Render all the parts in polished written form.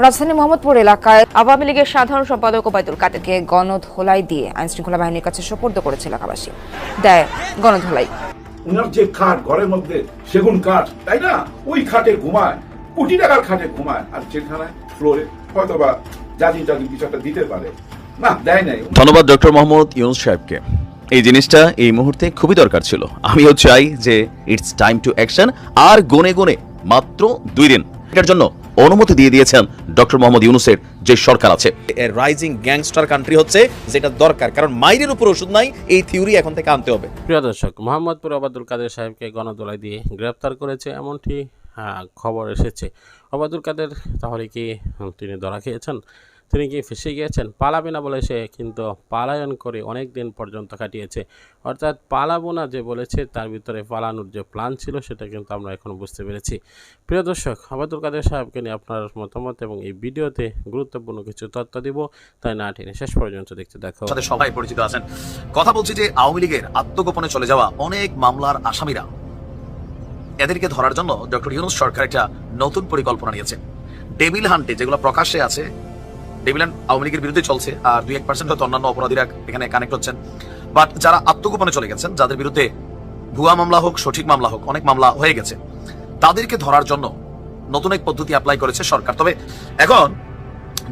রাজধানী মোহাম্মদপুর এলাকায় আওয়ামী লীগের সাধারণ সম্পাদক ওবায়দুল কাদেরকে গণধোলাই দিয়ে আইনশৃঙ্খলা বাহিনীর কাছে সোপর্দ করেছে এলাকাবাসী। দেয় গণধোলাই। উনার যে খাট, ঘরের মধ্যে সেগুন কাঠ, তাই না? ওই খাটে ঘুমায়, কোটি টাকার খাটে ঘুমায়, আর যেখানে ফ্লোরে হয়তো বা জাজি কিছু একটা দিতে পারে না, দেয় নাই। ধন্যবাদ ডক্টর মোহাম্মদ ইউনূস সাহেবকে। এই জিনিসটা এই মুহূর্তে খুবই দরকার ছিল। আমিও চাই যে ইটস টাইম টু অ্যাকশন। আর গুনে গুনে মাত্র 2 দিন এটার জন্য অনুমতি দিয়ে দিয়েছেন ডক্টর মোহাম্মদ ইউনূসের যে সরকার আছে। রাইজিং গ্যাংস্টার কান্ট্রি হচ্ছে যেটা দরকার, কারণ মাইরের উপর ওষুধ নাই, এই থিওরি এখন থেকে আনতে হবে। প্রিয় দর্শক, মোহাম্মদপুর ওবায়দুল কাদের সাহেবকে গণধোলাই দিয়ে গ্রেপ্তার করেছে এমনটি খবর এসেছে। ওবায়দুল কাদের তাহলে কি তিনি ধরা খেয়েছেন? তিনি কি ফেঁসে গিয়েছেন? পালাবে না বলে সে কিন্তু পালায়ন করে অনেক দিন পর্যন্ত কাটিয়েছে। অর্থাৎ পালাবো না যে বলেছে, তার ভিতরে পালানোর যে প্ল্যান ছিল সেটা কিন্তু আমরা এখন বুঝতে পেরেছি। প্রিয় দর্শক, ওবায়দুল কাদের সাহেবকে নিয়ে আপনার মতামত এবং এই ভিডিওতে গুরুত্বপূর্ণ কিছু তথ্য দিব, তাই না টেনে শেষ পর্যন্ত দেখতে দেখো। সাথে সবাই পরিচিত আছেন। কথা বলছি যে আওয়ামী লীগের আত্মগোপনে চলে যাওয়া অনেক মামলার আসামিরা, এদেরকে ধরার জন্য ডক্টর ইউনূস সরকার একটা নতুন পরিকল্পনা নিয়েছে। ডেভিল হান্টে যেগুলো প্রকাশ্যে আছে, ডেভিল হান্ট আওয়ামী লীগের বিরুদ্ধে চলছে, আর 2-1% হয়তো অন্যান্য অপরাধীরা এখানে কানেক্ট হচ্ছেন। বাট যারা আত্মগোপনে চলে গেছেন, যাদের বিরুদ্ধে ভুয়া মামলা হোক সঠিক মামলা হোক, অনেক মামলা হয়ে গেছে, তাদেরকে ধরার জন্য নতুন এক পদ্ধতি অ্যাপ্লাই করেছে সরকার। তবে এখন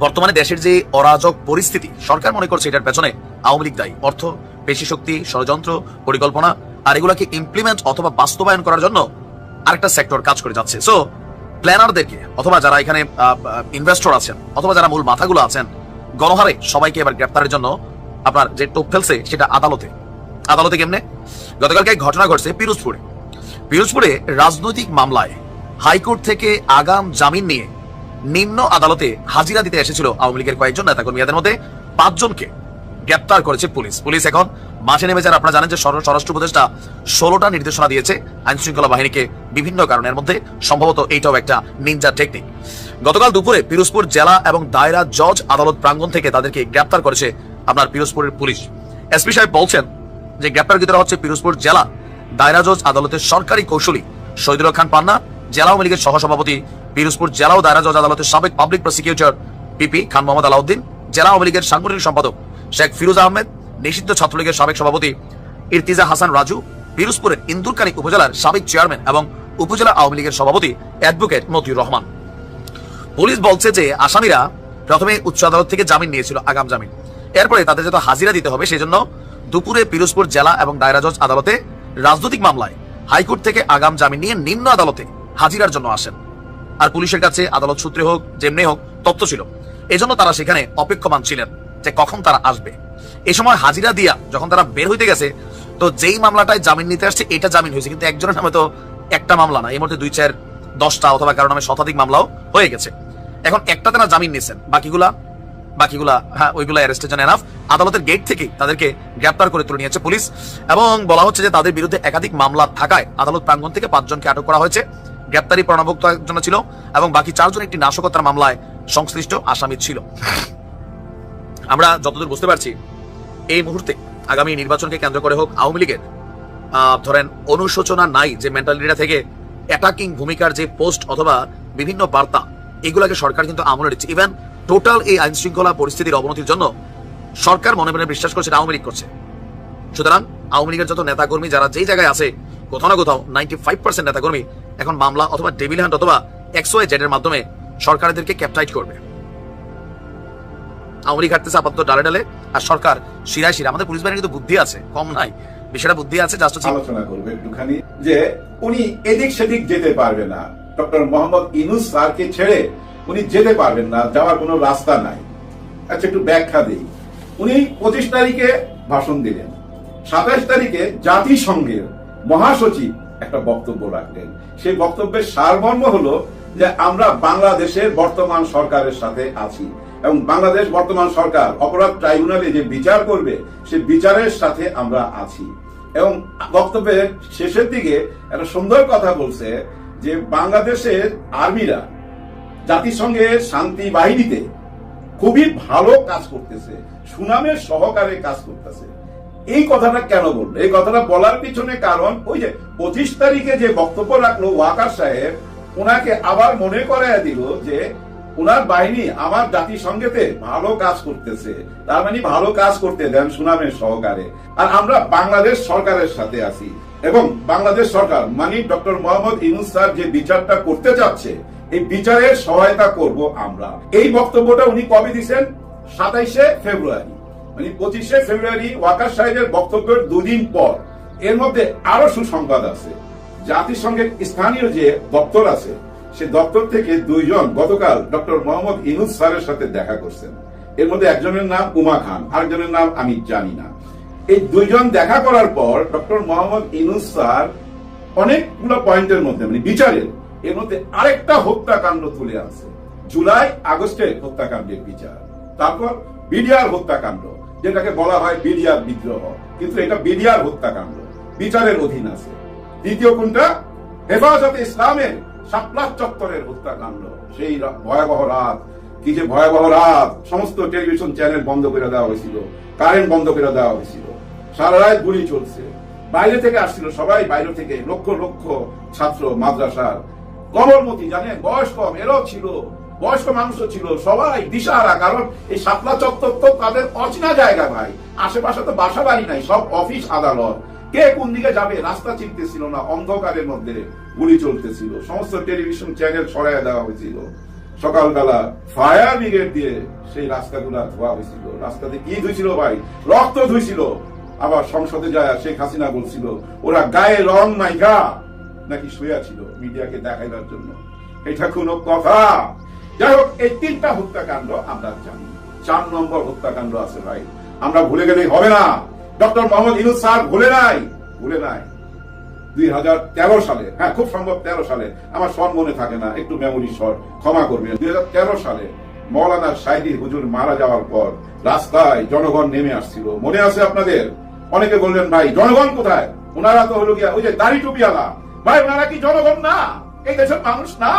বর্তমানে দেশের যে অরাজক পরিস্থিতি, সরকার মনে করছে এটার পেছনে আওয়ামী লীগ দায়ী। অর্থ, পেশি শক্তি, ষড়যন্ত্র, পরিকল্পনা, আর এগুলাকে ইমপ্লিমেন্ট অথবা বাস্তবায়ন করার জন্য আরেকটা সেক্টর কাজ করে যাচ্ছে। সো প্ল্যানারদেরকে অথবা যারা এখানে ইনভেস্টর আছেন অথবা যারা মূল মাথাগুলো আছেন, গণহারে সবাইকে এবার গ্রেপ্তারের জন্য আপনার যে টোপ ফেলছে সেটা আদালতে কেমনে? গতকালকে এক ঘটনা ঘটছে পিরোজপুরে রাজনৈতিক মামলায় হাইকোর্ট থেকে আগাম জামিন নিয়ে নিম্ন আদালতে হাজিরা দিতে এসেছিল আওয়ামী লীগের কয়েকজন নেতাকর্মী। এদের মধ্যে 5 জনকে গ্রেপ্তার করেছে পুলিশ এখন মাঠে নেমে যান। আপনারা জানেন যে স্বরাষ্ট্র উপদেষ্টা 16টা নির্দেশনা দিয়েছে আইন শৃঙ্খলা বাহিনীকে বিভিন্ন কারণের মধ্যে, সম্ভবত এইটাও একটা নিনজা টেকনিক। গতকাল দুপুরে পিরোজপুর জেলা এবং দায়রা জজ আদালত প্রাঙ্গণ থেকে তাদেরকে গ্রেপ্তার করেছে আপনার পিরোজপুরের পুলিশ। এসপি সাহেব বলছেন যে গ্রেপ্তারকৃতরা হচ্ছে পিরোজপুর জেলা দায়রা জজ আদালতের সরকারি কৌশলী শহীদুল খান পান্না, জেলা আওয়ামী লীগের সহসভাপতি, পিরোজপুর জেলা ও দায়রা জজ আদালতের সাবেক public prosecutor PP Khan Mohammad Alauddin, জেলা আওয়ামী লীগের সাংগঠনিক সম্পাদক শেখ ফিরোজ আহমেদ, নিষিদ্ধ ছাত্রলীগের সাবেক সভাপতি ইরতিজা হাসান রাজু, পিরোজপুরের ইন্দুরকানী উপজেলার সাবেক চেয়ারম্যান এবং উপজেলা আওয়ামী লীগের সভাপতি অ্যাডভোকেট মতিউর রহমান। পুলিশ বলছে যে আসামিরা প্রথমে উচ্চ আদালত থেকে জামিন নিয়েছিল, আগাম জামিন। এরপরে তাদের যত হাজিরা দিতে হবে, সেই জন্য দুপুরে পিরোজপুর জেলা এবং দায়রা জজ আদালতে রাজনৈতিক মামলায় হাইকোর্ট থেকে আগাম জামিন নিয়ে নিম্ন আদালতে হাজিরার জন্য আসেন। আর পুলিশের কাছে আদালত সূত্রে হোক যেমনি হোক তথ্য ছিল, এজন্য তারা সেখানে অপেক্ষমান ছিলেন যে কখন তারা আসবে। এই সময় হাজিরা দিয়া যখন তারা বের হইতে গেছে, তো যেই মামলাটায় জামিন নিতে আসছে এটা জামিন হয়েছে, কিন্তু একজনের নামে তো একটা মামলা না, এই মুহূর্তে 2-4-10টা অথবা কারো নামে শতাধিক মামলাও হয়ে গেছে। এখন একটাতে না জামিন নিয়েছেন, বাকিগুলা ওইগুলা অ্যারেস্টের জন্য এনাফ। আদালতের গেট থেকে তাদেরকে গ্রেপ্তার করে তুলে নিয়েছে পুলিশ, এবং বলা হচ্ছে যে তাদের বিরুদ্ধে একাধিক মামলা থাকায় আদালত প্রাঙ্গণ থেকে 5 জনকে আটক করা হয়েছে। গ্রেপ্তারি প্রণাভুক্ত একজন ছিল এবং বাকি 4 জন একটি নাশকতার মামলায় সংশ্লিষ্ট আসামি ছিল। আমরা যতদূর বুঝতে পারছি, এই মুহূর্তে আগামী নির্বাচনকে কেন্দ্র করে হোক, আওয়ামী লীগের ধরেন অনুশোচনা নাই যে মেন্টালিটিটা থেকে অ্যাটাকিং ভূমিকার যে পোস্ট অথবা বিভিন্ন বার্তা, এগুলাকে সরকার কিন্তু আমলে নিচ্ছে। ইভেন টোটাল এই আইন শৃঙ্খলা পরিস্থিতির অবনতির জন্য সরকার মনে মনে বিশ্বাস করছে আওয়ামী লীগ করছে। সুতরাং আওয়ামী লীগের যত নেতাকর্মী যারা যেই জায়গায় আছে, কোথাও না কোথাও 95% নেতাকর্মী এখন মামলা অথবা ডেভিল হান্ট অথবা XYZ এর মাধ্যমে সরকারদেরকে ক্যাপটাইট করবে। আওয়ামী লীগ হাঁটতেছে আপাতত ডালে ডালে, আর সরকার শিরায় শিরা। আমাদের পুলিশ বাহিনী কিন্তু বুদ্ধি আছে, কম নাই, বিষয়টা বুদ্ধি আছে। আলোচনা করবে একটুখানি যে উনি এদিক সেদিক যেতে পারবে না, ডক্টর মোহাম্মদ ইউনূস স্যারকে ছেড়ে উনি যেতে পারবেন না, যাওয়ার কোনো রাস্তা নাই। আচ্ছা, একটু ব্যাখ্যা দিই। উনি 25 তারিখে ভাষণ দিলেন, 27 তারিখে জাতিসংঘের মহাসচিব একটা বক্তব্য রাখলেন। সেই বক্তব্যের সারমর্ম হলো যে আমরা বাংলাদেশের বর্তমান সরকারের সাথে আছি এবং বাংলাদেশ বর্তমান সরকার অপরাধ ট্রাইব্যুনালে যে বিচার করবে সে বিচারের সাথে আমরা আছি। এবং বক্তব্যের শেষের দিকে একটা সুন্দর কথা বলছে যে বাংলাদেশের আর্মিরা জাতিসংঘের শান্তি বাহিনীতে খুবই ভালো কাজ করতেছে, সুনামের সহকারে কাজ করতেছে। এই কথাটা কেন বললো? এই কথাটা বলার পিছনে কারণ ওই যে 25 তারিখে যে বক্তব্য রাখলো ওয়াকার সাহেব, ওনাকে আবার মনে করায় দিল যে উনার বাহিনী আমার জাতিসংঘেতে ভালো কাজ করতেছে, তার মানে ভালো কাজ করতে দেন সুনামের সহকারে। আর আমরা বাংলাদেশ সরকারের সাথে আছি, এবং বাংলাদেশ সরকার মানে ডক্টর মোহাম্মদ ইউনূস স্যার যে বিচারটা করতে চাচ্ছে, এই বিচারের সহায়তা করব আমরা। এই বক্তব্যটা উনি কবে দিচ্ছেন? 27শে ফেব্রুয়ারি, মানে 25শে ফেব্রুয়ারি ওয়াকার সাহেবের বক্তব্যের দুদিন পর। এর মধ্যে আরো সুসংবাদ আছে। জাতিসংঘের স্থানীয় যে দপ্তর আছে, সে দপ্তর থেকে দুইজন গতকাল ডক্টর মোহাম্মদ ইউনূস স্যারের সাথে দেখা করছেন। এর মধ্যে একজনের নাম উমা খান, আরেকজনের নাম আমি জানি না। এই দুইজন দেখা করার পর ডক্টর মোহাম্মদ ইউনূস স্যার অনেকগুলো পয়েন্টের মধ্যে, মানে বিচারের, এর মধ্যে আরেকটা হত্যাকাণ্ড তুলে আনছে। জুলাই আগস্টে হত্যাকাণ্ডের বিচার, তারপর বিডিআর হত্যাকাণ্ড, যেটাকে বলা হয় বিডিআর বিদ্রোহ, কিন্তু এটা বিডিআর হত্যাকাণ্ড, বিচারের অধীন আছে। দ্বিতীয় কোনটা? হেফাজতে ইসলামের শাপলা চত্বরের হত্যাকাণ্ড। সেই ভয়াবহ রাত, কি যে ভয়াবহ রাত! সমস্ত টেলিভিশন চ্যানেল বন্ধ করে দেওয়া হয়েছিল, কারেন্ট বন্ধ করে দেওয়া হয়েছিল, সারা রাত গুলি চলছে। বাইরে থেকে আসছিল সবাই, বাইরে থেকে লক্ষ লক্ষ ছাত্র মাদ্রাসার, কমলমতি, জানেন বয়স কম, এরাও ছিল, বয়স্ক মানুষও ছিল, সবাই দিশাহারা। কারণ এই শাপলা চত্বর তো তাদের অচেনা জায়গা ভাই, আশেপাশে তো বাসা বাড়ি নাই, সব অফিস আদালত, কে কোন দিকে যাবে রাস্তা চিনতেছিল না, অন্ধকারের মধ্যে গুলি চলতেছিল, সমস্ত টেলিভিশন চ্যানেল সরাইয়া দেওয়া হয়েছিল। সকালবেলা ফায়ার ব্রিগেড দিয়ে সেই রাস্তাগুলা ধোয়া হয়েছিল। রাস্তাতে কি ধুইছিল ভাই? রক্ত ধুইছিল। আবার সংসদে যায় শেখ হাসিনা বলছিল ওরা গায়ে রং মাইকা নাকি শুয়া ছিল মিডিয়াকে দেখাইবার জন্য। এটা কোনো কথা? যাই হোক, এই তিনটা হত্যাকাণ্ড আমরা জানি। 4 নম্বর হত্যাকাণ্ড আছে ভাই, আমরা ভুলে গেলেই হবে না। ডক্টর মোহাম্মদ ইউনূস স্যার ভুলে নাই 2013 সালে, হ্যাঁ খুব সম্ভব 13 সালে, আমার সব মনে থাকে না, একটু মেমোরি শর্ট, ক্ষমা করবেন। 2013 সালে মৌলানা সাইদি হুজুর মারা যাওয়ার পর রাস্তায় জনগণ নেমে আসছিল, মনে আছে আপনাদের? অনেকে বললেন ভাই জনগণ কোথায়? ওনারা তো হলো গিয়া ওই যে দাড়ি টুপিওয়ালা। ভাই ওনারা কি জনগণ না? এই দেশের মানুষ না?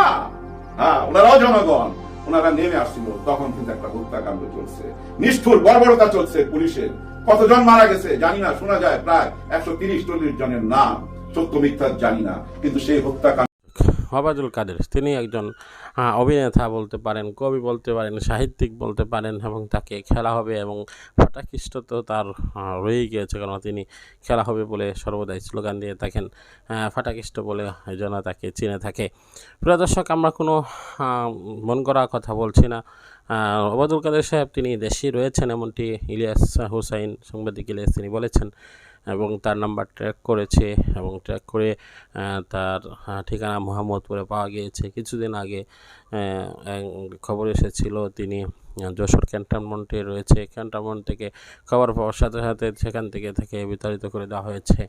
হ্যাঁ, ওনারাও জনগণ। ওনারা নেমে আসছিল, তখন কিন্তু একটা হত্যাকাণ্ড চলছে, নিষ্ঠুর বর্বরতা চলছে পুলিশের। কতজন মারা গেছে জানি না, শোনা যায় প্রায় 130-140 জনের নাম, সত্য মিথ্যা জানি না, কিন্তু সেই হত্যাকাণ্ড। ওবায়দুল কাদের তিনি একজন অভিনেতা বলতে পারেন, কবি বলতে পারেন, সাহিত্যিক বলতে পারেন, এবং তাকে খেলা হবে এবং ফাটাকৃষ্ট তো তার রয়েই গিয়েছে, কারণ তিনি খেলা হবে বলে সর্বদাই স্লোগান দিয়ে থাকেন, ফাটাকৃষ্ট বলে এই জন্য তাকে চিনে থাকে। প্রিয় দর্শক, আমরা কোনো মন করা কথা বলছি না। ওবায়দুল কাদের সাহেব তিনি দেশেই রয়েছেন, এমনটি ইলিয়াস হুসাইন, সাংবাদিক ইলিয়াস, তিনি বলেছেন, এবং তার নাম্বার ট্র্যাক করেছে, এবং ট্র্যাক করে তার ঠিকানা মোহাম্মদপুরে পাওয়া গিয়েছে। কিছুদিন আগে খবর এসেছিল তিনি যশোর ক্যান্টনমেন্টে রয়েছে, ক্যান্টনমেন্ট থেকে খবর পাওয়ার সাথে সাথে সেখান থেকে বিতাড়িত করে দেওয়া হয়েছে।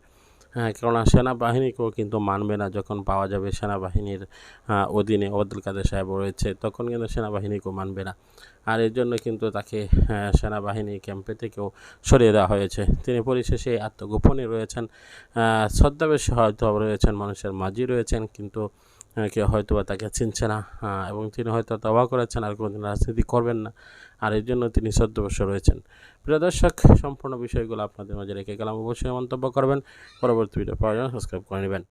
কেননা সেনাবাহিনীকেও কিন্তু মানবে না, যখন পাওয়া যাবে সেনাবাহিনীর অধীনে ওবায়দুল কাদের সাহেব রয়েছে, তখন কিন্তু সেনাবাহিনীকেও মানবে না। আর এর জন্য কিন্তু তাকে সেনাবাহিনী ক্যাম্পে থেকেও সরিয়ে দেওয়া হয়েছে। তিনি পরিশেষে আত্মগোপনে রয়েছেন, ছদ্মবেশে হয়তো রয়েছেন, মানুষের মাঝে রয়েছেন, কিন্তু কেউ হয়তো বা তাকে চিনছে না, এবং তিনি হয়তো তওবা করেছেন আর কোনোদিন রাজনীতি করবেন না, আর এর জন্য তিনি ছদ্মবেশে রয়েছেন। প্রিয় দর্শক, সম্পূর্ণ বিষয়গুলো আপনাদের মাঝে রেখে গেলাম, অবশ্যই মন্তব্য করবেন। পরবর্তী ভিডিও পাওয়ার জন্য সাবস্ক্রাইব করে নেবেন।